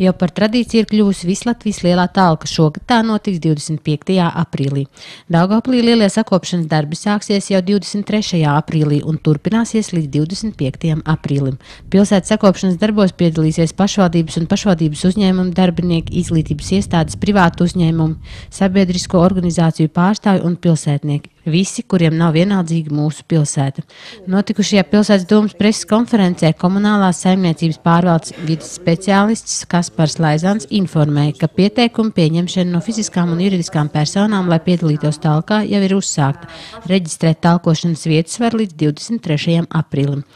Jau par tradīciju ir kļuvusi Vislatvijas lielā talka. Šogad tā notiks 25. aprīlī. Daugavpilī lielie sakopšanas darbi sāksies jau 23. aprīlī un turpināsies līdz 25. aprīlim. Pilsētas sakopšanas darbos piedalīsies pašvaldības un pašvaldības uzņēmumu darbinieki, izglītības iestādes, privātu uzņēmumu, sabiedrisko organizāciju pārstāvji un pilsētnieki. Visi, kuriem nav vienaldzīga mūsu pilsēta. Notikušajā pilsētas domas preses konferencē komunālās saimniecības pārvaldes vides speciālists Kaspars Laizans informēja, ka pieteikumu pieņemšana no fiziskām un juridiskām personām, lai piedalītos talkā, jau ir uzsākta. Reģistrēt talkošanas vietas var līdz 23. aprīlim.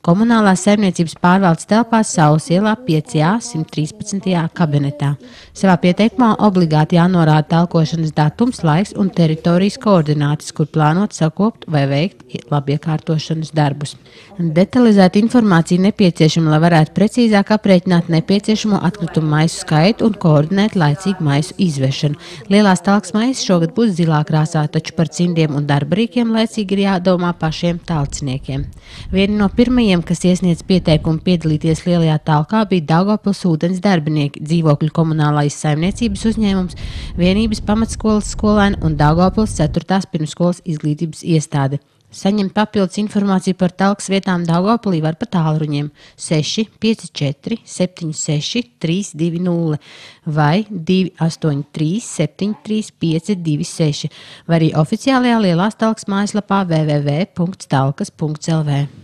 Komunālās saimniecības pārvaldes telpās Saules ielā 5A 113. kabinetā. Savā pieteikumā obligāti jānorāda talkošanas datums, laiks un teritorijas koordinātas, kur plānot sakopt vai veikt labiekārtošanas darbus. Detalizēta informācija nepieciešama, lai varētu precīzāk aprēķināt nepieciešamo atkritumu maisu skaitu un koordinēt laicīgu maisu izvešanu. Lielās talkas maisas šogad būs zilā krāsā, taču par cimdiem un darbarīkiem laicīgi ir jādomā pašiem talciniekiem. Vieni no pirmajiem, kas iesniedz pieteikumu piedalīties lielajā talkā, bija Daugavpils ūdens darbinieki, dzīvokļu komunālās saimniecības uzņēmums, vienības pamatskolas skolēni un Daugavpils 4. pirmsskolas izglītības iestāde. Saņemt papildus informāciju par talkas vietām Daugavpilī var pa tālruņiem 654 76 320 vai 283 73 526 vai arī oficiālajā lielās talkas mājaslapā www.talkas.lv.